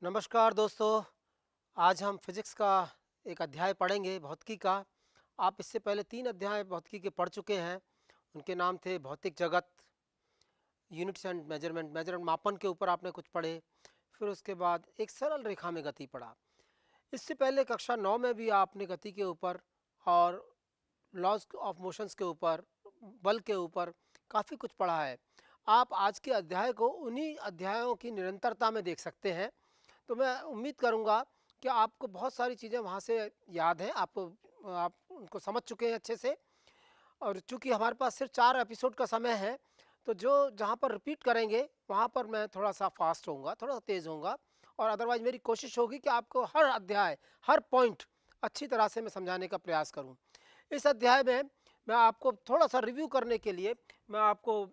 नमस्कार दोस्तों। आज हम फिजिक्स का एक अध्याय पढ़ेंगे भौतिकी का। आप इससे पहले 3 अध्याय भौतिकी के पढ़ चुके हैं। उनके नाम थे भौतिक जगत, यूनिट्स एंड मेजरमेंट मापन के ऊपर आपने कुछ पढ़े। फिर उसके बाद एक सरल रेखा में गति पढ़ा। इससे पहले कक्षा 9 में भी आपने गति के ऊपर और लॉज ऑफ मोशंस के ऊपर, बल के ऊपर काफ़ी कुछ पढ़ा है। आप आज के अध्याय को उन्हीं अध्यायों की निरंतरता में देख सकते हैं। तो मैं उम्मीद करूंगा कि आपको बहुत सारी चीज़ें वहाँ से याद हैं, आप उनको समझ चुके हैं अच्छे से। और चूंकि हमारे पास सिर्फ 4 एपिसोड का समय है, तो जो जहाँ पर रिपीट करेंगे वहाँ पर मैं थोड़ा सा फास्ट होऊंगा, थोड़ा तेज़ होऊंगा। और अदरवाइज मेरी कोशिश होगी कि आपको हर अध्याय, हर पॉइंट अच्छी तरह से मैं समझाने का प्रयास करूँ। इस अध्याय में मैं आपको थोड़ा सा रिव्यू करने के लिए मैं आपको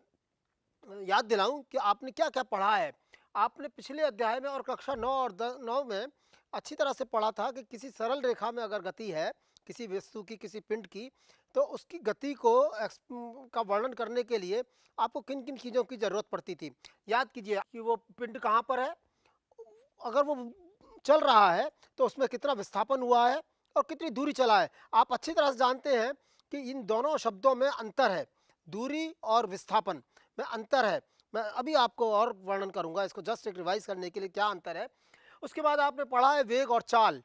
याद दिलाऊं कि आपने क्या क्या पढ़ा है। आपने पिछले अध्याय में और कक्षा 9 और 9 में अच्छी तरह से पढ़ा था कि किसी सरल रेखा में अगर गति है, किसी वस्तु की, किसी पिंड की, तो उसकी गति को का वर्णन करने के लिए आपको किन किन चीज़ों की ज़रूरत पड़ती थी। याद कीजिए कि वो पिंड कहाँ पर है, अगर वो चल रहा है तो उसमें कितना विस्थापन हुआ है और कितनी दूरी चला है। आप अच्छी तरह से जानते हैं कि इन दोनों शब्दों में अंतर है, दूरी और विस्थापन में अंतर है। मैं अभी आपको और वर्णन करूंगा, इसको जस्ट एक रिवाइज करने के लिए क्या अंतर है। उसके बाद आपने पढ़ा है वेग और चाल।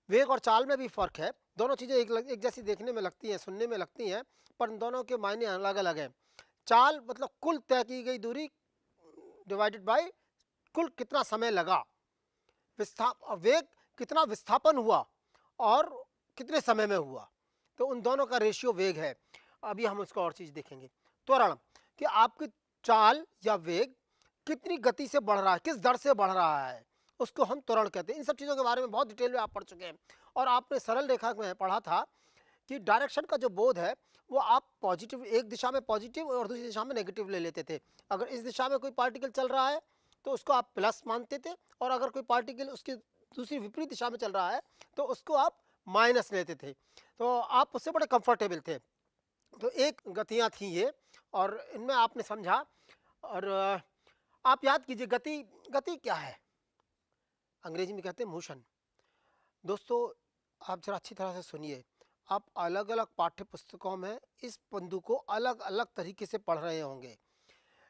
वेग और चाल में भी फर्क है। दोनों चीज़ें एक जैसी देखने में लगती हैं, सुनने में लगती हैं, पर इन दोनों के मायने अलग अलग हैं। चाल मतलब कुल तय की गई दूरी डिवाइडेड बाय कुल कितना समय लगा। वेग कितना विस्थापन हुआ और कितने समय में हुआ, तो उन दोनों का रेशियो वेग है। अभी हम उसको और चीज देखेंगे। त्वरण, कि आपकी चाल या वेग कितनी गति से बढ़ रहा है, किस दर से बढ़ रहा है, उसको हम त्वरण कहते हैं। इन सब चीजों के बारे में बहुत डिटेल में आप पढ़ चुके हैं। और आपने सरल रेखा में पढ़ा था कि डायरेक्शन का जो बोध है वो आप पॉजिटिव, एक दिशा में पॉजिटिव और दूसरी दिशा में नेगेटिव ले लेते थे। अगर इस दिशा में कोई पार्टिकल चल रहा है तो उसको आप प्लस मानते थे, और अगर कोई पार्टिकल उसकी दूसरी विपरीत दिशा में चल रहा है तो उसको आप माइनस लेते थे। तो आप उससे बड़े कंफर्टेबल थे। तो एक गतियां थी ये, और इनमें आपने समझा। और आप याद कीजिए, गति गति क्या है, अंग्रेजी में कहते हैं मोशन। दोस्तों, आप जरा अच्छी तरह से सुनिए। आप अलग अलग पाठ्य पुस्तकों में इस बिंदु को अलग अलग तरीके से पढ़ रहे होंगे,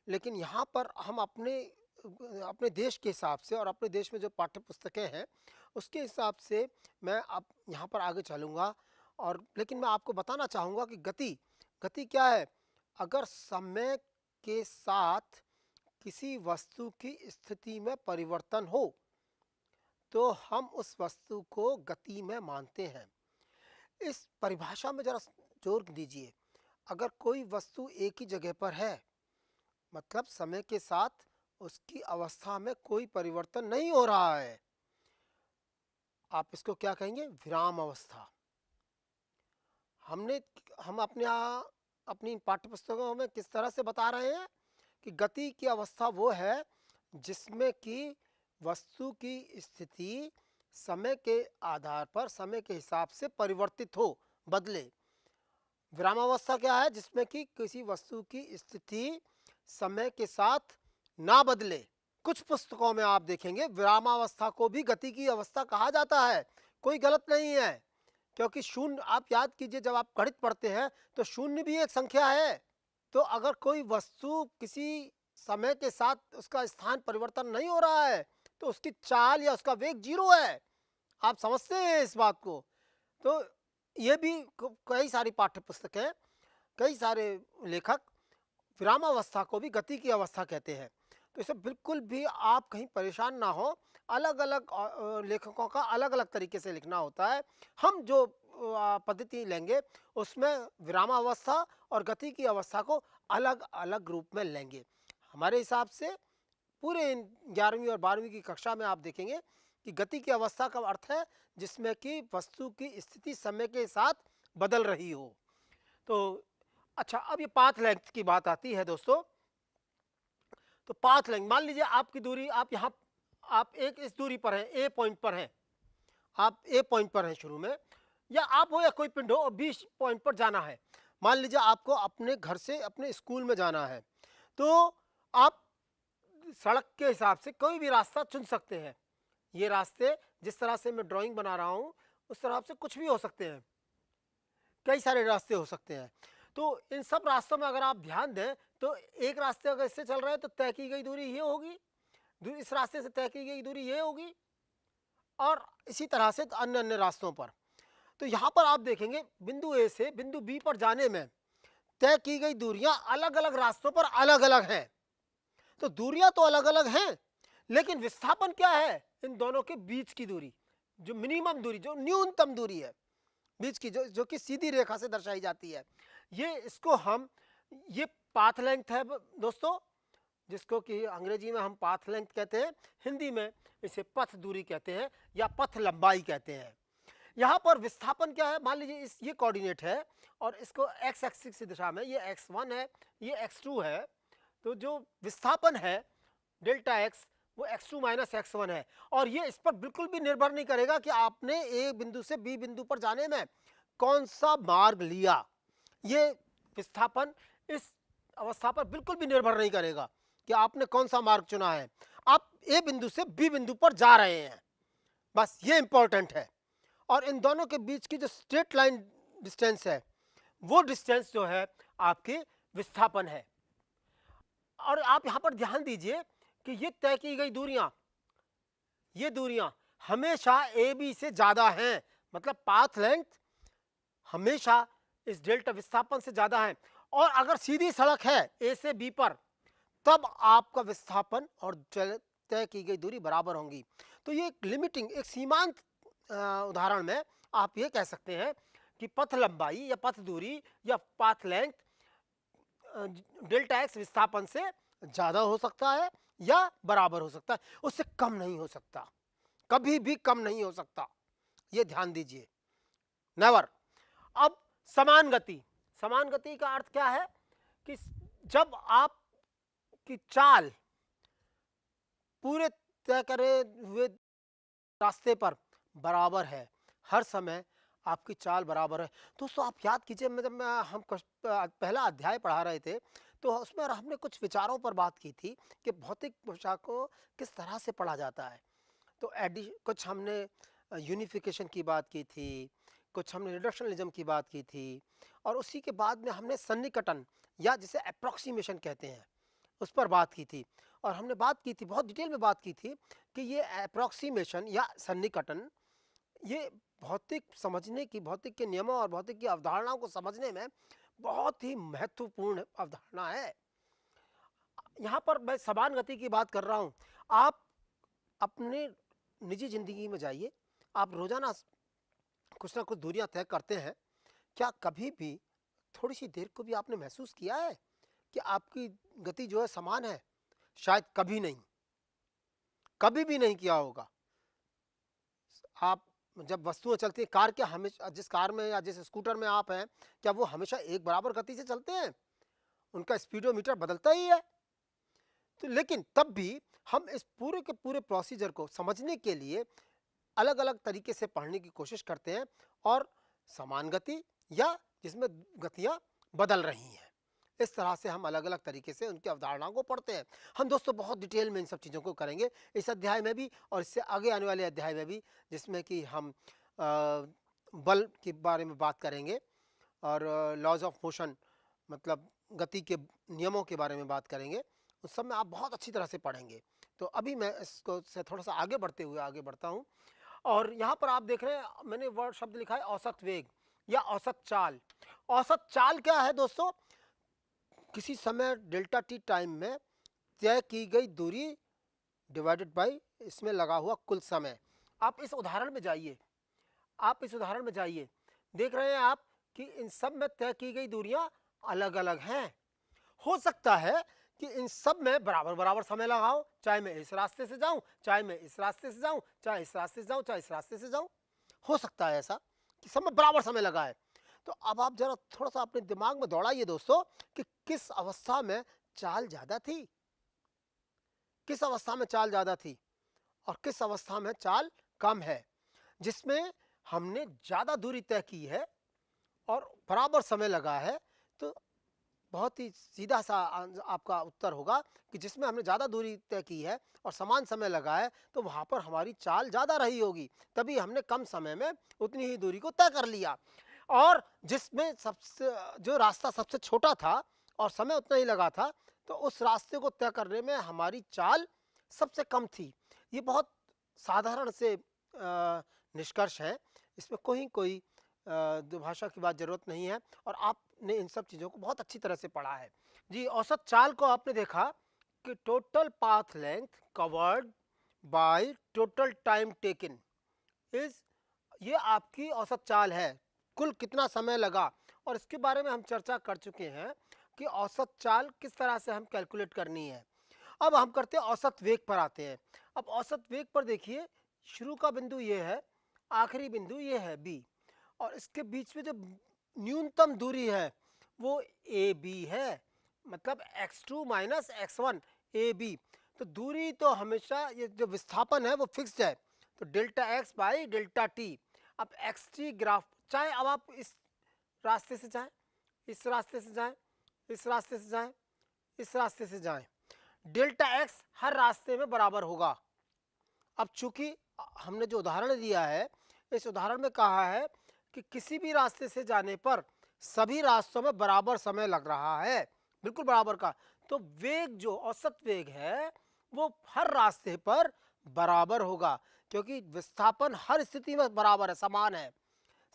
लेकिन यहाँ पर हम अपने अपने देश के हिसाब से और अपने देश में जो पाठ्य पुस्तकें हैं उसके हिसाब से मैं अब यहाँ पर आगे चलूँगा। और लेकिन मैं आपको बताना चाहूँगा कि गति गति क्या है। अगर समय के साथ किसी वस्तु की स्थिति में परिवर्तन हो तो हम उस वस्तु को गति में मानते हैं। इस परिभाषा में जरा जोर दीजिए। अगर कोई वस्तु एक ही जगह पर है, मतलब समय के साथ उसकी अवस्था में कोई परिवर्तन नहीं हो रहा है, आप इसको क्या कहेंगे, विराम अवस्था। हमने हम अपने यहाँ अपनी पाठ्य पुस्तकों में किस तरह से बता रहे हैं कि गति की अवस्था वो है जिसमें कि वस्तु की स्थिति समय के आधार पर, समय के हिसाब से परिवर्तित हो, बदले। विरामावस्था क्या है, जिसमें कि किसी वस्तु की स्थिति समय के साथ ना बदले। कुछ पुस्तकों में आप देखेंगे विरामावस्था को भी गति की अवस्था कहा जाता है। कोई गलत नहीं है, क्योंकि शून्य, आप याद कीजिए जब आप गणित पढ़ते हैं तो शून्य भी एक संख्या है। तो अगर कोई वस्तु किसी समय के साथ उसका स्थान परिवर्तन नहीं हो रहा है तो उसकी चाल या उसका वेग जीरो है। आप समझते हैं इस बात को। तो ये भी कई सारी पाठ्य पुस्तकें, कई सारे लेखक विरामावस्था को भी गति की अवस्था कहते हैं। तो इसे बिल्कुल भी आप कहीं परेशान ना हो। अलग अलग लेखकों का अलग अलग तरीके से लिखना होता है। हम जो पद्धति लेंगे उसमें विरामावस्था और गति की अवस्था को अलग अलग रूप में लेंगे। हमारे हिसाब से पूरे 11वीं और 12वीं की कक्षा में आप देखेंगे कि गति की अवस्था का अर्थ है जिसमें कि वस्तु की स्थिति समय के साथ बदल रही हो। तो अच्छा, अब ये पाथ लेंथ की बात आती है दोस्तों। तो पाथ लेंथ, मान लीजिए आपकी दूरी, आप यहाँ, आप एक इस दूरी पर हैं, ए पॉइंट पर हैं, आप ए पॉइंट पर हैं शुरू में, या आप हो या कोई पिंड हो और बी पॉइंट पर जाना है। मान लीजिए आपको अपने घर से अपने स्कूल में जाना है, तो आप सड़क के हिसाब से कोई भी रास्ता चुन सकते हैं। ये रास्ते जिस तरह से मैं ड्राइंग बना रहा हूँ उस तरह से कुछ भी हो सकते हैं, कई सारे रास्ते हो सकते हैं। तो इन सब रास्तों में अगर आप ध्यान दें तो एक रास्ते अगर इससे चल रहे हैं तो तय की गई दूरी ये होगी, इस रास्ते से तय की गई दूरी ये होगी, और इसी तरह से अन्य अन्य रास्तों पर। तो यहाँ पर आप देखेंगे बिंदु ए से बिंदु बी पर जाने में तय की गई दूरियां अलग अलग रास्तों पर अलग अलग हैं। तो दूरियां तो अलग अलग हैं, लेकिन विस्थापन क्या है इन दोनों के बीच की दूरी, जो मिनिमम दूरी, जो न्यूनतम दूरी है बीच की, जो कि सीधी रेखा से दर्शाई जाती है, ये इसको हम, ये पाथ लेंथ है दोस्तों, जिसको कि अंग्रेजी में हम पाथ लेंथ कहते हैं, हिंदी में इसे पथ दूरी कहते हैं या पथ लंबाई कहते हैं। यहाँ पर विस्थापन क्या है, मान लीजिए इस ये कोऑर्डिनेट है और इसको x एक्सिस की दिशा में ये x1 है, ये x2 है, तो जो विस्थापन है डेल्टा x वो x2 माइनस x1 है, और ये इस पर बिल्कुल भी निर्भर नहीं करेगा कि आपने ए बिंदु से बी बिंदु पर जाने में कौन सा मार्ग लिया। ये विस्थापन इस अवस्था पर बिल्कुल भी निर्भर नहीं करेगा कि आपने कौन सा मार्ग चुना है, आप ए बिंदु से बी बिंदु पर जा रहे हैं, बस ये इंपॉर्टेंट है। और इन दोनों के बीच की जो स्ट्रेट लाइन डिस्टेंस है वो डिस्टेंस जो है आपकी विस्थापन है। और आप यहां पर ध्यान दीजिए कि ये तय की गई दूरियां, ये दूरियां हमेशा ए बी से ज्यादा हैं, मतलब पाथ लेंथ हमेशा इस डेल्टा विस्थापन से ज्यादा है। और अगर सीधी सड़क है ए से बी पर तब आपका विस्थापन और तय की गई दूरी बराबर होंगी। तो ये एक लिमिटिंग, एक सीमांत उदाहरण में आप ये कह सकते हैं कि पथ लंबाई या पथ दूरी या पाथ लेंथ डेल्टा एक्स विस्थापन से ज्यादा हो सकता है या बराबर हो सकता है, उससे कम नहीं हो सकता, कभी भी कम नहीं हो सकता, ये ध्यान दीजिए, नेवर। अब समान गति, समान गति का अर्थ क्या है कि जब आप की चाल पूरे तय करे हुए रास्ते पर बराबर है, हर समय आपकी चाल बराबर है। दोस्तों आप याद कीजिए, जब हम पहला अध्याय पढ़ा रहे थे तो उसमें हमने कुछ विचारों पर बात की थी कि भौतिक भाषा को किस तरह से पढ़ा जाता है। तो कुछ हमने यूनिफिकेशन की बात की थी, कुछ हमने रिडक्शनलिज्म की बात की थी, और उसी के बाद में हमने सन्निकटन या जिसे अप्रोक्सीमेशन कहते हैं उस पर बात की थी। और हमने बात की थी, बहुत डिटेल में बात की थी कि ये अप्रोक्सीमेशन या सन्निकटन ये भौतिक समझने की, भौतिक के नियमों और भौतिक की अवधारणाओं को समझने में बहुत ही महत्वपूर्ण अवधारणा है। यहाँ पर मैं समान गति की बात कर रहा हूँ। आप अपने निजी जिंदगी में जाइए, आप रोजाना कुछ ना कुछ दूरियां तय करते हैं, क्या कभी भी थोड़ी सी देर को भी आपने महसूस किया है कि आपकी गति जो है समान है? शायद कभी नहीं, कभी भी नहीं किया होगा। आप जब वस्तुएं चलती हैं, कार क्या हमेशा, जिस कार में या जिस स्कूटर में आप हैं, क्या वो हमेशा एक बराबर गति से चलते हैं? उनका स्पीडोमीटर बदलता ही है। तो लेकिन तब भी हम इस पूरे के पूरे प्रोसीजर को समझने के लिए अलग अलग तरीके से पढ़ने की कोशिश करते हैं, और समान गति या जिसमें गतियां बदल रही हैं, इस तरह से हम अलग अलग तरीके से उनकी अवधारणाओं को पढ़ते हैं। हम दोस्तों बहुत डिटेल में इन सब चीज़ों को करेंगे इस अध्याय में भी और इससे आगे आने वाले अध्याय में भी, जिसमें कि हम बल के बारे में बात करेंगे और लॉज ऑफ मोशन, मतलब गति के नियमों के बारे में बात करेंगे। उस सब में आप बहुत अच्छी तरह से पढ़ेंगे। तो अभी मैं इसको से थोड़ा सा आगे बढ़ते हुए आगे बढ़ता हूँ, और यहाँ पर आप देख रहे हैं मैंने वर्ड शब्द लिखा है औसत वेग या औसत चाल। औसत चाल क्या है दोस्तों? किसी समय डेल्टा टी टाइम में तय की गई दूरी डिवाइडेड बाय इसमें लगा हुआ कुल समय। आप इस उदाहरण में जाइए, आप इस उदाहरण में जाइए, देख रहे हैं आप कि इन सब में तय की गई दूरियां अलग अलग हैं। हो सकता है कि इन सब में बराबर बराबर समय लगाओ, चाहे मैं इस रास्ते से जाऊं, चाहे मैं इस रास्ते से जाऊं, चाहे इस रास्ते से जाऊं, चाहे इस रास्ते से जाऊं। हो सकता है ऐसा कि सब में बराबर समय लगा है। तो अब आप जरा थोड़ा सा अपने दिमाग में दौड़ाइए दोस्तों कि किस अवस्था में चाल ज्यादा थी, किस अवस्था में चाल ज्यादा थी और किस अवस्था में चाल कम है, जिसमें हमने ज्यादा दूरी तय की है और बराबर समय लगा है। तो बहुत ही सीधा सा आपका उत्तर होगा कि जिसमें हमने ज़्यादा दूरी तय की है और समान समय लगा है तो वहाँ पर हमारी चाल ज़्यादा रही होगी, तभी हमने कम समय में उतनी ही दूरी को तय कर लिया। और जिसमें सबसे जो रास्ता सबसे छोटा था और समय उतना ही लगा था, तो उस रास्ते को तय करने में हमारी चाल सबसे कम थी। ये बहुत साधारण से निष्कर्ष हैं, इसमें कोई दुभाषा की बात ज़रूरत नहीं है और आपने इन सब चीज़ों को बहुत अच्छी तरह से पढ़ा है। जी, औसत चाल को आपने देखा कि total path length covered by total time taken is, ये आपकी औसत चाल है, कुल कितना समय लगा। और इसके बारे में हम चर्चा कर चुके हैं कि औसत चाल किस तरह से हम कैलकुलेट करनी है। अब हम करते हैं औसत वेग पर आते हैं। अब औसत वेग पर देखिए, शुरू का बिंदु ये है, आखिरी बिंदु ये है बी, और इसके बीच में जो न्यूनतम दूरी है वो ए बी है, मतलब x2 minus x1 A B. तो दूरी तो हमेशा, ये जो विस्थापन है वो फिक्स्ड है, तो delta X by delta T. अब एक्स टी ग्राफ, चाहे अब आप इस रास्ते से जाएं, इस रास्ते से जाएं, इस रास्ते से जाएं, इस रास्ते से जाएं, डेल्टा एक्स हर रास्ते में बराबर होगा। अब चूंकि हमने जो उदाहरण दिया है, इस उदाहरण में कहा है कि किसी भी रास्ते से जाने पर सभी रास्तों में बराबर समय लग रहा है, बिल्कुल बराबर का, तो वेग जो औसत वेग है वो हर रास्ते पर बराबर होगा, क्योंकि विस्थापन हर स्थिति में बराबर है, समान है,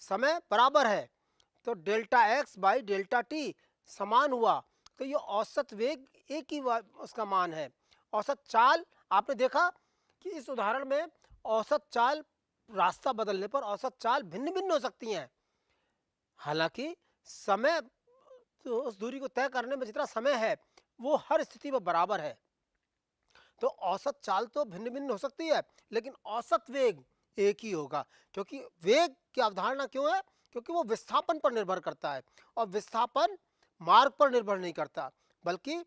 समय बराबर है, तो delta X by delta T समान हुआ, तो ये औसत वेग एक ही उसका मान है। औसत चाल आपने देखा कि इस उदाहरण में औसत चाल, रास्ता बदलने पर औसत चाल भिन्न भिन्न हो सकती हैं, हालांकि समय, तो उस दूरी को तय करने में जितना समय है वो हर स्थिति में बराबर है। तो औसत चाल तो भिन्न भिन्न हो सकती है, लेकिन औसत वेग एक ही होगा, क्योंकि वेग की अवधारणा क्यों है, क्योंकि वो विस्थापन पर निर्भर करता है, और विस्थापन मार्ग पर निर्भर नहीं करता, बल्कि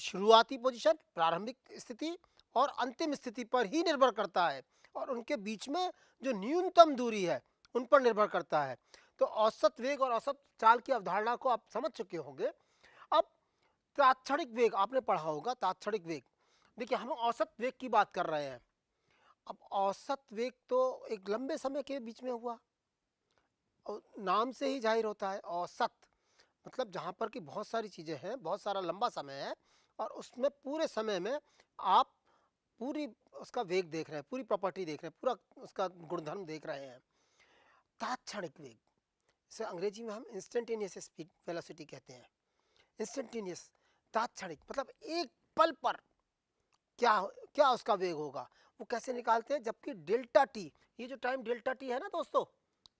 शुरुआती पोजीशन, प्रारंभिक स्थिति और अंतिम स्थिति पर ही निर्भर करता है, और उनके बीच में जो न्यूनतम दूरी है उन पर निर्भर करता है। तो औसत वेग और औसत चाल की अवधारणा को आप समझ चुके होंगे। अब तात्क्षणिक वेग आपने पढ़ा होगा, तात्क्षणिक वेग, देखिए हम औसत वेग की बात कर रहे हैं। अब औसत वेग तो एक लंबे समय के बीच में हुआ, और नाम से ही जाहिर होता है औसत, मतलब जहाँ पर कि बहुत सारी चीज़ें हैं, बहुत सारा लंबा समय है, और उसमें पूरे समय में आप पूरी उसका वेग देख रहे हैं, पूरी प्रॉपर्टी देख रहे हैं, पूरा उसका गुणधर्म देख रहे हैं। तात्क्षणिक वेग, इसे अंग्रेजी में हम इंस्टेंटेनियस स्पीड वेलोसिटी कहते हैं। इंस्टेंटेनियस, तात्क्षणिक, मतलब एक पल पर क्या क्या उसका वेग होगा, वो कैसे निकालते हैं, जबकि डेल्टा टी, ये जो टाइम डेल्टा टी है ना दोस्तों,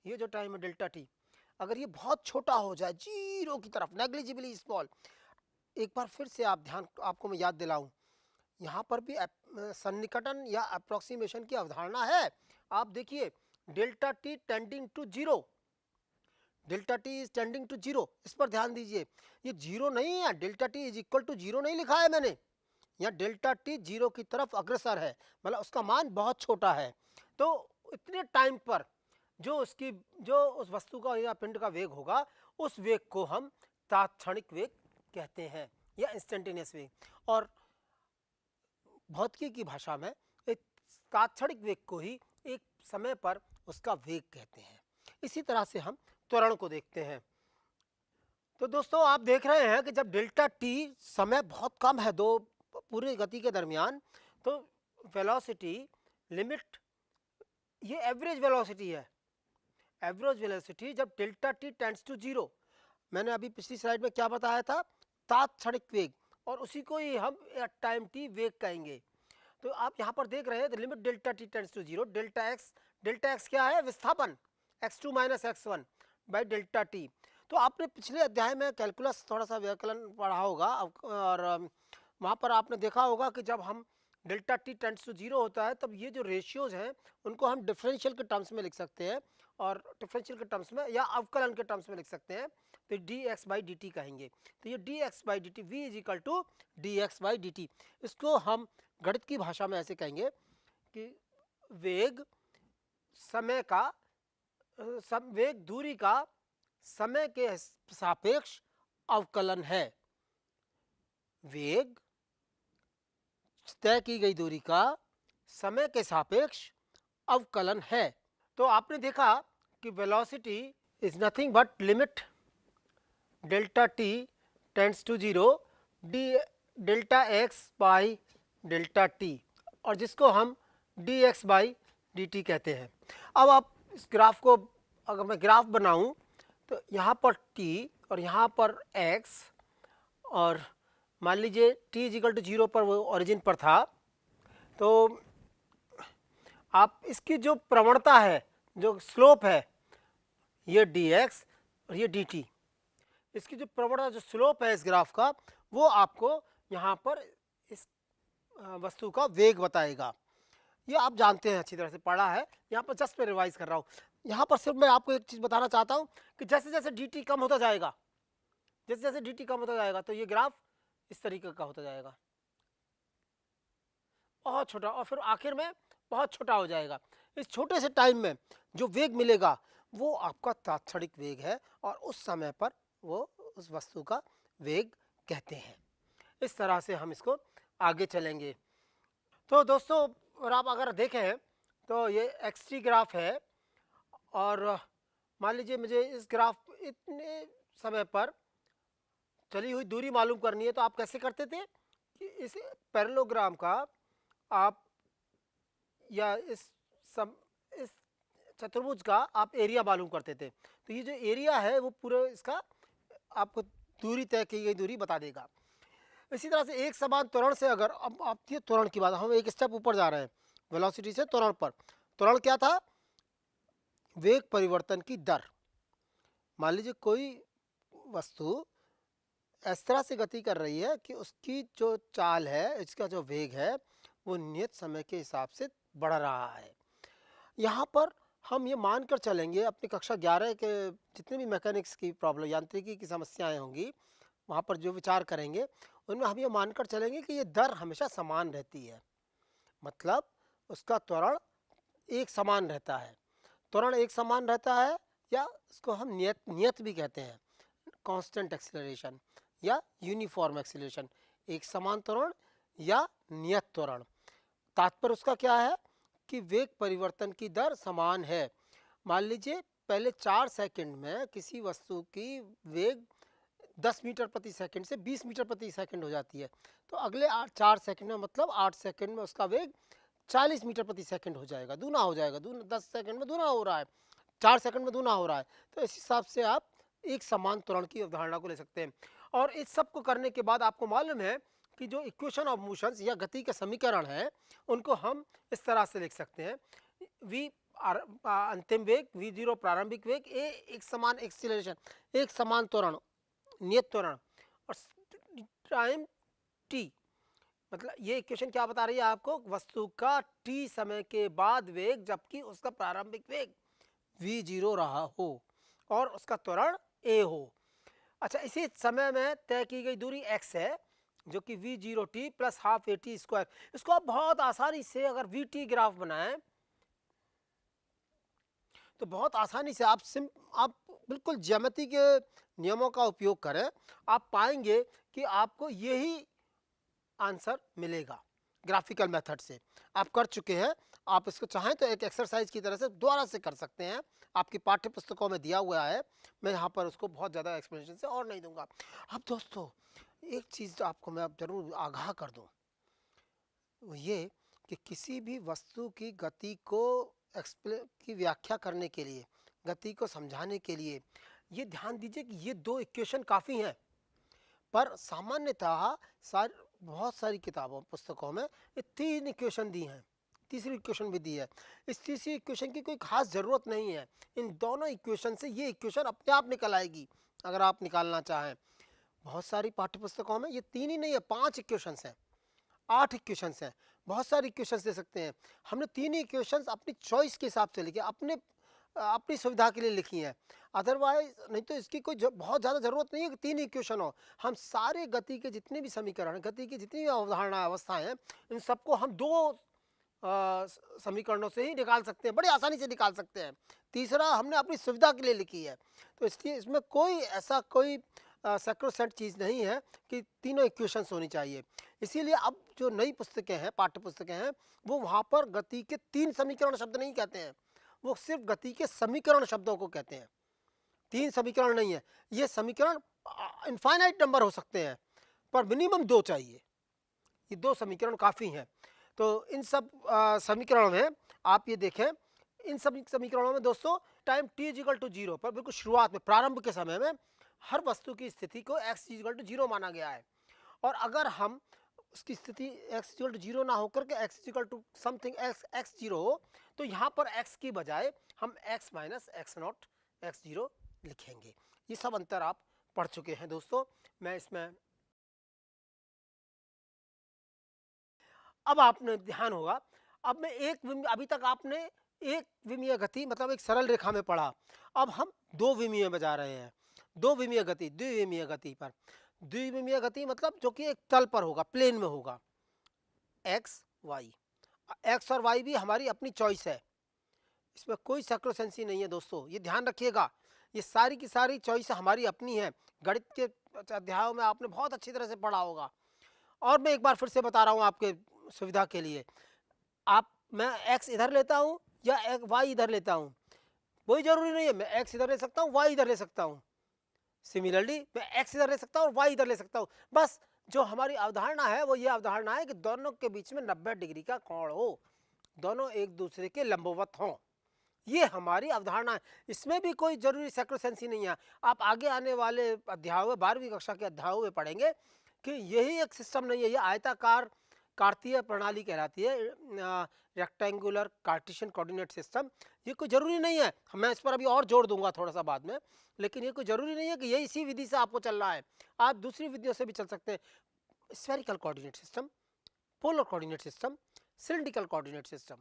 ये जो टाइम है डेल्टा टी, अगर ये बहुत छोटा हो जाए, जीरो की तरफ, नेग्लिजिबली स्मॉल, एक बार फिर से आप ध्यान, आपको मैं याद दिलाऊं, यहाँ पर भी सन्निकटन या अप्रोक्सीमेशन की अवधारणा है। आप देखिए, delta T tending to zero, delta T is tending to zero, इस पर ध्यान दीजिए, ये जीरो नहीं है, delta T is equal to zero नहीं लिखा है मैंने, यहाँ डेल्टा टी जीरो की तरफ अग्रसर है, मतलब उसका मान बहुत छोटा है। तो इतने टाइम पर जो उसकी, जो उस वस्तु का या पिंड का वेग होगा, उस वेग को हम तात्क्षणिक वेग कहते हैं, या इंस्टेंटेनियस वेग। और भौतिकी की भाषा में एक तात्क्षणिक वेग को ही एक समय पर उसका वेग कहते हैं। इसी तरह से हम त्वरण को देखते हैं। तो दोस्तों आप देख रहे हैं कि जब डेल्टा टी समय बहुत कम है, दो पूरी गति के दरमियान, तो वेलोसिटी लिमिट, ये एवरेज वेलोसिटी है, एवरेज वेलोसिटी जब delta T tends to zero, मैंने अभी पिछली स्लाइड में क्या बताया था, तात्क्षणिक वेग, और उसी को ही हम टाइम टी वेग कहेंगे। तो आप यहाँ पर देख रहे हैं limit delta T tends to zero, delta X क्या है, विस्थापन, x2 minus x1 by delta T. तो आपने पिछले अध्याय में कैलकुलस थोड़ा सा व्यवकलन पढ़ा होगा, और वहाँ पर आपने देखा होगा कि जब हम delta T tends to zero होता है, तब ये जो रेशियोज हैं उनको हम डिफरेंशियल के टर्म्स में लिख सकते हैं, और डिफरेंशियल के टर्म्स में या अवकलन के टर्म्स में लिख सकते हैं, तो D X by D T कहेंगे। तो ये D X by D T, V is equal to D X by D T, इसको हम गणित की भाषा में ऐसे कहेंगे कि वेग समय का, वेग दूरी का समय के सापेक्ष अवकलन है। वेग तय की गई दूरी का समय के सापेक्ष अवकलन है। तो आपने देखा कि velocity is nothing but limit delta T tends to 0 D delta X by delta T, और जिसको हम D X by D T कहते हैं। अब आप इस ग्राफ को, अगर मैं ग्राफ बनाऊं तो यहाँ पर t और यहाँ पर x, और मान लीजिए t इजिकल टू 0 पर वो ओरिजिन पर था, तो आप इसकी जो प्रवणता है, जो स्लोप है, ये dx और ये dt, इसकी जो प्रवणता, जो स्लोप है इस ग्राफ का, वो आपको यहाँ पर इस वस्तु का वेग बताएगा। ये आप जानते हैं, अच्छी तरह से पढ़ा है। यहाँ पर जस्ट मैं रिवाइज कर रहा हूँ। यहाँ पर सिर्फ मैं आपको एक चीज़ बताना चाहता हूँ कि जैसे जैसे dt कम होता जाएगा, जैसे जैसे dt कम होता जाएगा, तो ये ग्राफ इस तरीके का होता जाएगा, बहुत छोटा, और फिर आखिर में बहुत छोटा हो जाएगा। इस छोटे से टाइम में जो वेग मिलेगा वो आपका तात्क्षणिक वेग है, और उस समय पर वो उस वस्तु का वेग कहते हैं। इस तरह से हम इसको आगे चलेंगे। तो दोस्तों, और आप अगर देखें तो ये xt ग्राफ है, और मान लीजिए मुझे इस ग्राफ इतने समय पर चली हुई दूरी मालूम करनी है, तो आप कैसे करते थे कि इस पैरेललोग्राम का आप, या इस चतुर्भुज का आप एरिया मालूम करते थे। तो ये जो एरिया है वो पूरे इसका आपको दूरी, तय की गई दूरी बता देगा। इसी तरह से एक समान त्वरण से, अगर अब आप त्वरण की बात, हम एक स्टेप ऊपर जा रहे हैं वेलोसिटी से त्वरण पर। त्वरण क्या था? वेग परिवर्तन की दर। मान लीजिए कोई वस्तु इस तरह से गति कर रही है कि उसकी जो चाल है, इसका जो वेग है, वो नियत समय के हिसाब से बढ़ रहा है। यहाँ पर हम ये मानकर चलेंगे, अपनी कक्षा 11 के जितने भी मैकेनिक्स की प्रॉब्लम, यांत्रिकी की समस्याएं होंगी, वहाँ पर जो विचार करेंगे, उनमें हम ये मानकर चलेंगे कि ये दर हमेशा समान रहती है, मतलब उसका त्वरण एक समान रहता है। त्वरण एक समान रहता है, या इसको हम नियत भी कहते हैं, कांस्टेंट एक्सीलरेशन या यूनिफॉर्म एक्सीलरेशन, एक समान त्वरण या नियत त्वरण। तात्पर्य उसका क्या है कि वेग परिवर्तन की दर समान है। मान लीजिए पहले 4 सेकंड में किसी वस्तु की वेग 10 मीटर प्रति सेकंड से 20 मीटर प्रति सेकंड हो जाती है, तो अगले 4 सेकंड में, मतलब 8 सेकंड में उसका वेग 40 मीटर प्रति सेकंड हो जाएगा, दूना हो जाएगा। 10 सेकंड में दूना हो रहा है, 4 सेकंड में दूना हो रहा है। तो इस हिसाब से आप एक समान त्वरण की अवधारणा को ले सकते हैं। और इस सब को करने के बाद आपको मालूम है कि जो इक्वेशन ऑफ मोशंस या गति के समीकरण है, उनको हम इस तरह से लिख सकते हैं। v अंतिम वेग, v0 प्रारंभिक वेग, a एक समान एक्सीलरेशन, एक समान त्वरण, नियत त्वरण, और टाइम t, मतलब ये इक्वेशन क्या बता रही है आपको? वस्तु का t समय के बाद वेग, जबकि उसका प्रारंभिक वेग v0 रहा हो और उसका त्वरण a हो। अच्छा, इसी समय में तय की गई दूरी x है, जो कि v0t plus half at square. इसको आप बहुत आसानी से, अगर vt ग्राफ बनाएं तो बहुत आसानी से आप बिल्कुल ज्यामिति के नियमों का उपयोग करें, आप पाएंगे कि आपको यही आंसर मिलेगा ग्राफिकल मेथड से। आप कर चुके हैं, आप इसको चाहें तो एक एक्सरसाइज की तरह से दोबारा से कर सकते हैं, आपकी पाठ्य पुस्तकों में दिया हुआ है। मैं यहाँ पर उसको बहुत ज़्यादा एक्सप्लेनेशन से और नहीं दूंगा। अब दोस्तों, एक चीज़ आपको मैं अब जरूर आगाह कर दूं, वो ये कि किसी भी वस्तु की गति को की व्याख्या करने के लिए, गति को समझाने के लिए, ये ध्यान दीजिए कि ये 2 इक्वेशन काफ़ी हैं, पर सामान्यतः बहुत सारी किताबों, पुस्तकों में ये 3 इक्वेशन दी हैं, तीसरी इक्वेशन भी दी है। इस तीसरी इक्वेशन की कोई खास ज़रूरत नहीं है। इन दोनों इक्वेशन से ये इक्वेशन अपने आप निकल आएगी, अगर आप निकालना चाहें। बहुत सारी पाठ्य पुस्तकों में ये 3 ही नहीं है, 5 इक्वेशंस हैं, 8 इक्वेशंस हैं, बहुत सारी इक्वेशंस दे सकते हैं। हमने 3 ही इक्वेशंस अपनी चॉइस के हिसाब से लिखे, अपनी सुविधा के लिए लिखी हैं। अदरवाइज नहीं तो इसकी कोई बहुत ज़्यादा ज़रूरत नहीं है कि 3 इक्वेशन हो। हम सारे गति के जितने भी समीकरण हैं, गति की जितनी भी अवधारणा अवस्थाएं हैं, इन सबको हम 2 समीकरणों से ही निकाल सकते हैं, बड़ी आसानी से निकाल सकते हैं। तीसरा हमने अपनी सुविधा के लिए लिखी है, तो इसलिए इसमें कोई ऐसा कोई सैक्रोसेंट चीज़ नहीं है कि तीनों इक्वेशंस होनी चाहिए। इसीलिए अब जो नई पुस्तकें हैं, पाठ्य पुस्तकें हैं, वो वहाँ पर गति के 3 समीकरण शब्द नहीं कहते हैं, वो सिर्फ गति के समीकरण शब्दों को कहते हैं। 3 समीकरण नहीं है, ये समीकरण इनफाइनाइट नंबर हो सकते हैं, पर मिनिमम 2 चाहिए। ये 2 समीकरण काफ़ी हैं। तो इन सब समीकरणों में आप ये देखें, इन सब समीकरणों में दोस्तों time t is equal to 0 पर बिल्कुल शुरुआत में, प्रारंभ के समय में हर वस्तु की स्थिति को x इज इक्वल टू 0 माना गया है। और अगर हम उसकी स्थिति x इक्वल टू 0 ना होकर के x equal to something x 0 हो, तो यहाँ पर x की बजाय हम x minus x not x 0 लिखेंगे। ये सब अंतर आप पढ़ चुके हैं दोस्तों। मैं इसमें अब आपने ध्यान होगा, अब मैं अभी तक आपने एक विमीय गति मतलब एक सरल रेखा में पढ़ा, अब हम दो विमीय में जा रहे हैं। दो विमीय गति, द्विविमीय गति पर। द्विविमीय गति मतलब जो कि एक तल पर होगा, प्लेन में होगा, एक्स वाई। एक्स और वाई भी हमारी अपनी चॉइस है, इसमें कोई सैक्रोसेंसी नहीं है दोस्तों, ये ध्यान रखिएगा। ये सारी की सारी चॉइस हमारी अपनी है। गणित के अध्यायों में आपने बहुत अच्छी तरह से पढ़ा होगा, और मैं एक बार फिर से बता रहा हूँ आपके सुविधा के लिए। मैं x इधर लेता हूँ या y इधर लेता हूँ, कोई जरूरी नहीं है, मैं x इधर ले सकता हूँ, y इधर ले सकता हूँ। सिमिलरली मैं x इधर ले सकता हूँ और y इधर ले सकता हूँ। बस जो हमारी अवधारणा है वो ये अवधारणा है कि दोनों के बीच में 90 डिग्री का कोण हो, दोनों एक दूसरे के लंबवत हों, ये हमारी अवधारणा है। इसमें भी कोई जरूरी सैक्रोसेंसी नहीं है। आप आगे आने वाले अध्यायों में, 12वीं कक्षा के अध्यायों में पढ़ेंगे कि यही एक सिस्टम नहीं है, ये आयताकार कार्तीय प्रणाली कहलाती है, रेक्टेंगुलर कार्टेशियन कोऑर्डिनेट सिस्टम। ये कोई जरूरी नहीं है, मैं इस पर अभी और जोड़ दूंगा थोड़ा सा बाद में, लेकिन ये कोई जरूरी नहीं है कि ये इसी विधि से आपको चलना है, आप दूसरी विधियों से भी चल सकते हैं। Spherical coordinate system, polar coordinate system, cylindrical coordinate system,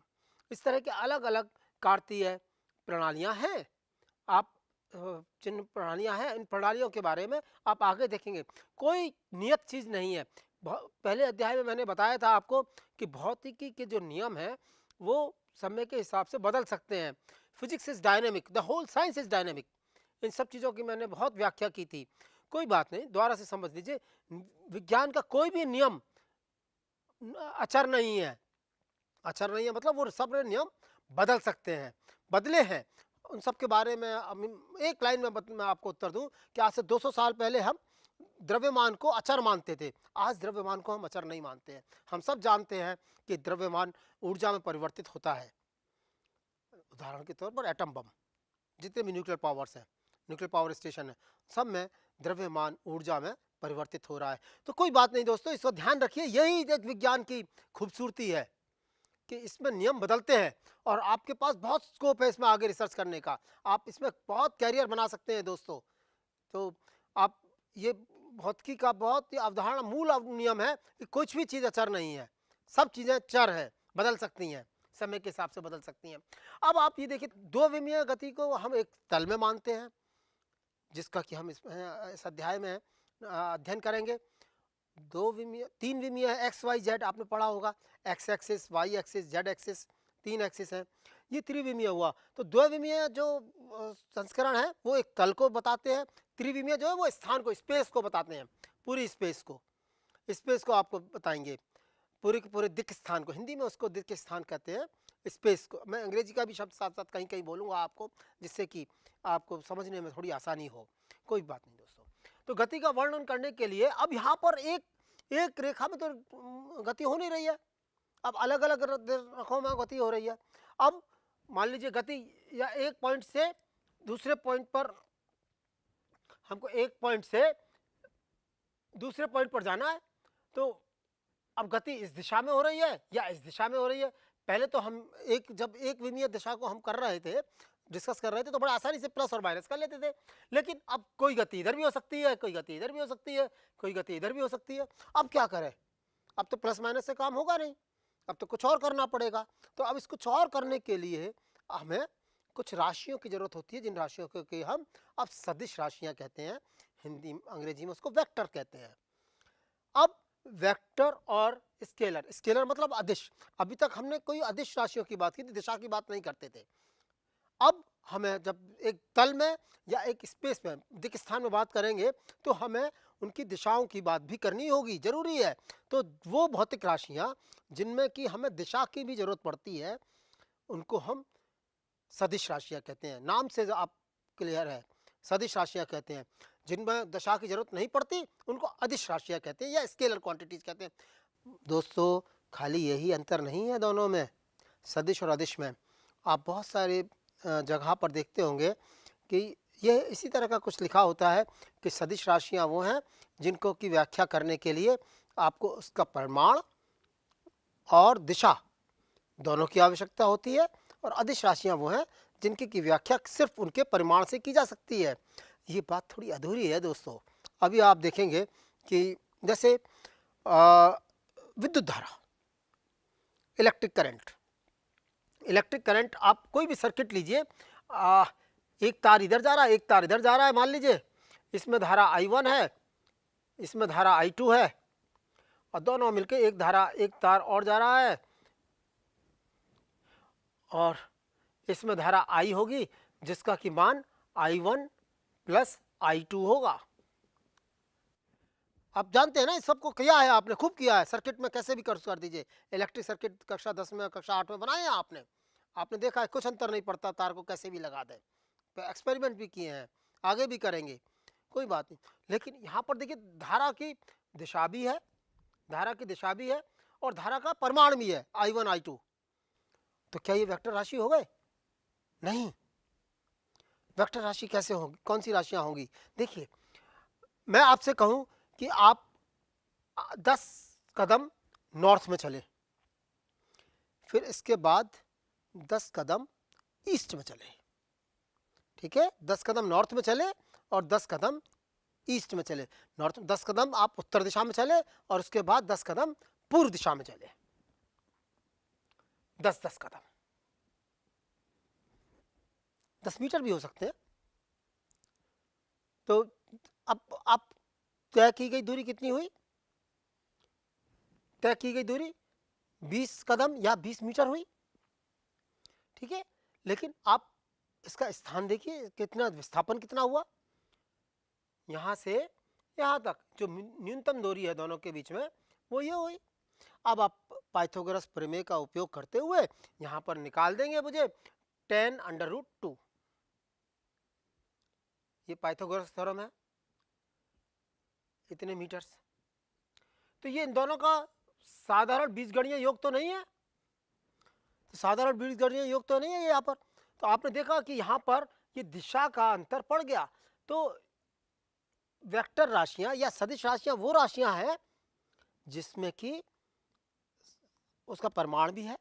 इस तरह के अलग अलग कार्तीय प्रणालियां हैं। आप जिन प्रणालियां हैं, इन प्रणालियों के बारे में आप आगे देखेंगे। कोई नियत चीज नहीं है। पहले अध्याय में मैंने बताया था आपको कि भौतिकी के जो नियम हैं वो समय के हिसाब से बदल सकते हैं। Physics is dynamic, the whole science is dynamic, इन सब चीज़ों की मैंने बहुत व्याख्या की थी। कोई बात नहीं, दोबारा से समझ लीजिए, विज्ञान का कोई भी नियम अचर नहीं है। अचर नहीं है मतलब वो सब नियम बदल सकते हैं, बदले हैं। उन सब के बारे में एक लाइन में मैं आपको उत्तर दूं कि आज से 200 साल पहले हम द्रव्यमान को अचर मानते थे, आज द्रव्यमान को हम अचर नहीं मानते हैं। हम सब जानते हैं कि द्रव्यमान ऊर्जा में परिवर्तित होता है। उदाहरण के तौर पर एटम बम, जितने भी न्यूक्लियर पावर्स हैं, न्यूक्लियर पावर स्टेशन है, सब में द्रव्यमान ऊर्जा में परिवर्तित हो रहा है। तो कोई बात नहीं दोस्तों, इसको ध्यान रखिए, यही एक विज्ञान की खूबसूरती है कि इसमें नियम बदलते हैं और आपके पास बहुत स्कोप है इसमें आगे रिसर्च करने का, आप इसमें बहुत कैरियर बना सकते हैं दोस्तों। तो आप ये भौतिकी का बहुत ही अवधारणा, मूल नियम है कि कुछ भी चीज़ अचर नहीं है, सब चीज़ें चर है, बदल सकती हैं, समय के हिसाब से बदल सकती हैं। अब आप ये देखिए, दो विमीय गति को हम एक तल में मानते हैं, जिसका कि हम इस अध्याय में अध्ययन करेंगे। दो विमीय, तीन विमीय है, एक्स वाई जेड आपने पढ़ा होगा, X axis, Y axis, Z axis, तीन एक्सिस है। ये त्रिविमीय हुआ। तो द्विविमीय जो संस्करण है वो एक तल को बताते हैं, त्रिविमीय जो है वो स्थान को, स्पेस को बताते हैं, पूरी स्पेस को आपको बताएंगे, पूरे के पूरे दिक् स्थान को, हिंदी में उसको दिक् स्थान कहते हैं, स्पेस को। मैं अंग्रेजी का भी शब्द साथ साथ कहीं कहीं बोलूँगा आपको, जिससे कि आपको समझने में थोड़ी आसानी हो। कोई बात नहीं दोस्तों। तो गति का वर्णन करने के लिए अब यहाँ पर एक रेखा में तो गति हो नहीं रही है, अब अलग अलग रेखाओं में गति हो रही है। अब मान लीजिए गति या एक पॉइंट से दूसरे पॉइंट पर, हमको एक पॉइंट से दूसरे पॉइंट पर जाना है, तो अब गति इस दिशा में हो रही है या इस दिशा में हो रही है। पहले तो हम जब एक विमीय दिशा को हम कर रहे थे, डिस्कस कर रहे थे, तो बड़ा आसानी से प्लस और माइनस कर लेते थे। लेकिन अब कोई गति इधर भी हो सकती है, कोई गति इधर भी हो सकती है, कोई गति इधर भी हो सकती है। अब क्या करें, अब तो प्लस माइनस से काम होगा नहीं, अब तो कुछ और करना पड़ेगा। तो अब इस कुछ और करने के लिए हमें कुछ राशियों की जरूरत होती है, जिन राशियों को हम अब सदिश राशियां कहते हैं, हिंदी अंग्रेजी में उसको वेक्टर कहते हैं। अब वेक्टर और स्केलर, स्केलर मतलब अदिश। अभी तक हमने कोई अदिश राशियों की बात की थी, दिशा की बात नहीं करते थे। अब हमें जब एक तल में या एक स्पेस में दिक् स्थान में बात करेंगे तो हमें उनकी दिशाओं की बात भी करनी होगी, ज़रूरी है। तो वो भौतिक राशियाँ जिनमें कि हमें दिशा की भी ज़रूरत पड़ती है, उनको हम सदिश राशियाँ कहते हैं। नाम से आप क्लियर है, सदिश राशियाँ कहते हैं। जिनमें दिशा की ज़रूरत नहीं पड़ती, उनको अदिश राशियाँ कहते हैं या स्केलर क्वांटिटीज़ कहते हैं। दोस्तों, खाली यही अंतर नहीं है दोनों में, सदिश और अदिश में। आप बहुत सारे जगह पर देखते होंगे कि ये इसी तरह का कुछ लिखा होता है कि सदिश राशियाँ वो हैं जिनको की व्याख्या करने के लिए आपको उसका परिमाण और दिशा दोनों की आवश्यकता होती है, और अदिश राशियाँ वो हैं जिनकी की व्याख्या सिर्फ उनके परिमाण से की जा सकती है। ये बात थोड़ी अधूरी है दोस्तों। अभी आप देखेंगे कि जैसे विद्युत धारा, इलेक्ट्रिक करंट आप कोई भी सर्किट लीजिए, एक तार इधर जा रहा है, एक तार इधर जा रहा है, मान लीजिए इसमें धारा I1 है, इसमें धारा I2 है, और दोनों मिलकर एक तार और जा रहा है, और इसमें धारा I होगी जिसका कि मान I1 प्लस I2 होगा। आप जानते हैं ना, इस सबको किया है आपने, खूब किया है, सर्किट में कैसे भी कर दीजिए। इलेक्ट्रिक सर्किट कक्षा 10 में, कक्षा 8 में बनाए हैं आपने देखा है, कुछ अंतर नहीं पड़ता, तार को कैसे भी लगा दें। तो एक्सपेरिमेंट भी किए हैं, आगे भी करेंगे, कोई बात नहीं। लेकिन यहाँ पर देखिए धारा की दिशा भी है, और धारा का परिमाण भी है, I1 I2। तो क्या ये वेक्टर राशि हो गए? नहीं। वेक्टर राशि कैसे होगी, कौन सी राशियां होंगी? देखिए, मैं आपसे कहूं कि आप 10 कदम नॉर्थ में चले, फिर इसके बाद 10 कदम ईस्ट में चले, ठीक है? 10 कदम नॉर्थ में चले और 10 कदम ईस्ट में चले। नॉर्थ में 10 कदम आप उत्तर दिशा में चले और उसके बाद 10 कदम पूर्व दिशा में चले। 10-10 कदम, 10 मीटर भी हो सकते हैं। तो अब आप तय की गई दूरी कितनी हुई? तय की गई दूरी 20 कदम या 20 मीटर हुई, ठीक है? लेकिन आप इसका स्थान देखिए, कितना विस्थापन कितना हुआ, यहां से यहां तक जो न्यूनतम दूरी है दोनों के बीच में, वो ये हुई। अब आप पाइथागोरस प्रमेय का उपयोग करते हुए यहां पर निकाल देंगे मुझे 10√2, ये पाइथागोरस थ्योरम है, इतने मीटर्स। तो ये इन दोनों का साधारण बीजगणितीय योग तो नहीं है, ये यहाँ पर। तो आपने देखा कि यहाँ पर ये दिशा का अंतर पड़ गया। तो वेक्टर राशियां या सदिश राशियां वो राशियां हैं जिसमें कि उसका परिमाण भी है,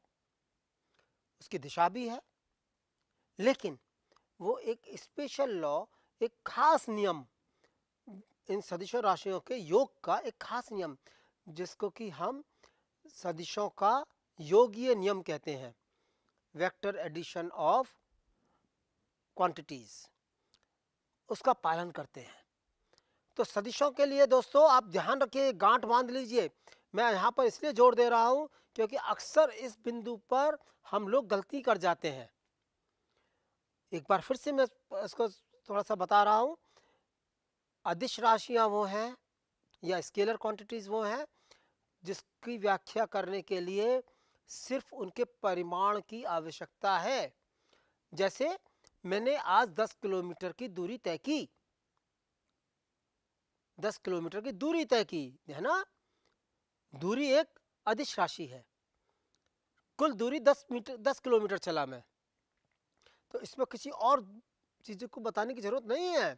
उसकी दिशा भी है, लेकिन वो एक स्पेशल लॉ, एक खास नियम, इन सदिशों राशियों के योग का एक खास नियम, जिसको कि हम सदिशों का योगीय नियम कहते हैं, वेक्टर एडिशन ऑफ क्वांटिटीज, उसका पालन करते हैं। तो सदिशों के लिए दोस्तों आप ध्यान रखिए, गांठ बांध लीजिए। मैं यहाँ पर इसलिए जोर दे रहा हूँ क्योंकि अक्सर इस बिंदु पर हम लोग गलती कर जाते हैं। एक बार फिर से मैं इसको थोड़ा सा बता रहा हूँ। अदिश राशियाँ वो हैं या स्केलर क्वांटिटीज वो हैं जिसकी व्याख्या करने के लिए सिर्फ उनके परिमाण की आवश्यकता है। जैसे मैंने आज 10 किलोमीटर की दूरी तय की, 10 किलोमीटर की दूरी तय की है ना, दूरी एक अदिश राशि है, कुल दूरी 10 किलोमीटर चला मैं, तो इसमें किसी और चीज़ को बताने की जरूरत नहीं है।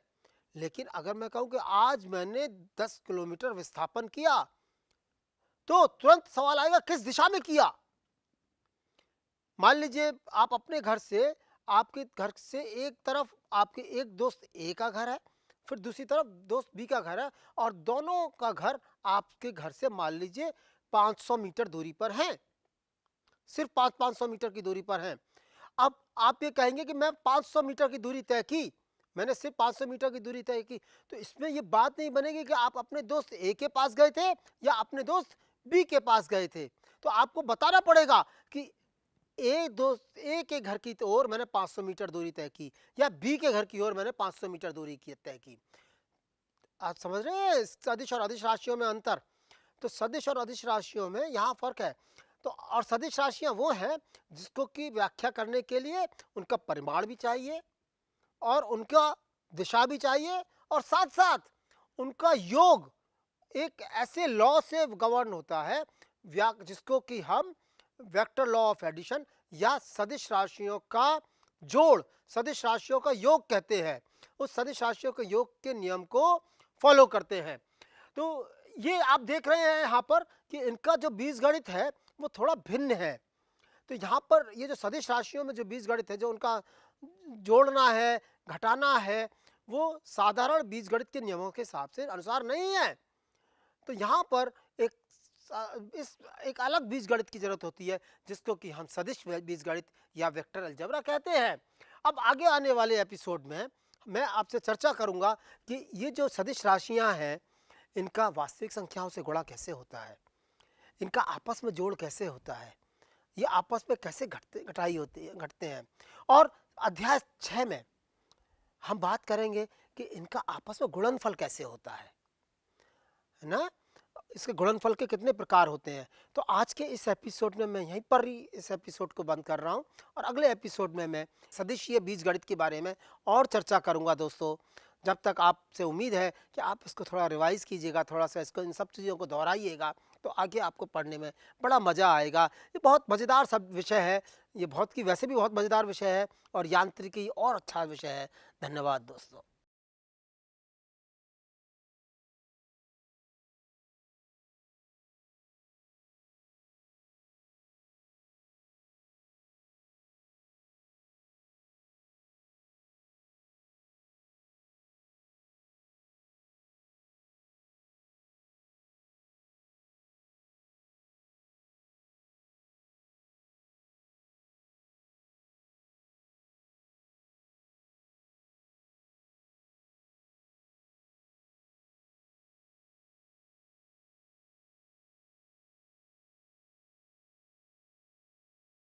लेकिन अगर मैं कहूं कि आज मैंने 10 किलोमीटर विस्थापन किया, तो तुरंत सवाल आएगा किस दिशा में किया। मान लीजिए आप अपने घर से, आपके घर से एक तरफ आपके एक दोस्त ए का घर है, फिर दूसरी तरफ दोस्त बी का घर है, और दोनों का घर आपके घर से मान लीजिए 500 मीटर दूरी पर हैं, सिर्फ 500 मीटर की दूरी पर हैं। अब आप ये कहेंगे कि मैं 500 मीटर की दूरी तय की, मैंने सिर्फ 500 मीटर की दूरी तय की, तो इसमें ये बात नहीं बनेगी कि आप अपने दोस्त ए के पास गए थे या अपने दोस्त बी के पास गए थे। तो आपको बताना पड़ेगा कि ए के घर की ओर मैंने 500 मीटर दूरी तय की या बी के घर की ओर मैंने 500 मीटर दूरी की तय की। आप समझ रहे हैं सदिश और अदिश राशियों में अंतर? तो सदिश और अदिश राशियों में यहाँ फ़र्क है। तो और सदिश राशियाँ वो हैं जिसको कि व्याख्या करने के लिए उनका परिमाण भी चाहिए और उनका दिशा भी चाहिए और साथ-साथ उनका योग एक ऐसे लॉ से गवर्न होता है जिसको कि हम वेक्टर लॉ ऑफ एडिशन या सदिश राशियों का जोड़, सदिश राशियों का योग कहते हैं। उस सदिश राशियों के योग के नियम को फॉलो करते हैं। तो ये आप देख रहे हैं यहाँ पर कि इनका जो बीजगणित है वो थोड़ा भिन्न है। तो यहाँ पर ये जो सदिश राशियों में जो बीजगणित है, जो उनका जोड़ना है, घटाना है, वो साधारण बीजगणित के नियमों के हिसाब से अनुसार नहीं है। तो यहाँ पर एक अलग बीजगणित की जरूरत होती है जिसको कि हम सदिश बीजगणित या वेक्टर अलजेब्रा कहते हैं। अब आगे आने वाले एपिसोड में मैं आपसे चर्चा करूंगा कि ये जो सदिश राशियां हैं इनका वास्तविक संख्याओं से गुणा कैसे होता है, इनका आपस में जोड़ कैसे होता है, ये आपस में कैसे घटते हैं। और अध्याय 6 में हम बात करेंगे कि इनका आपस में गुणनफल कैसे होता है ना, इसके गुणनफल के कितने प्रकार होते हैं। तो आज के इस एपिसोड में मैं यहीं पर ही इस एपिसोड को बंद कर रहा हूं और अगले एपिसोड में मैं सदिशीय बीजगणित के बारे में और चर्चा करूंगा दोस्तों। जब तक आपसे उम्मीद है कि आप इसको थोड़ा रिवाइज कीजिएगा, थोड़ा सा इसको इन सब चीज़ों को दोहराइएगा तो आगे आपको पढ़ने में बड़ा मज़ा आएगा। ये बहुत मज़ेदार सब विषय है, ये बहुत की वैसे भी बहुत मज़ेदार विषय है और यांत्रिकी और अच्छा विषय है। धन्यवाद दोस्तों।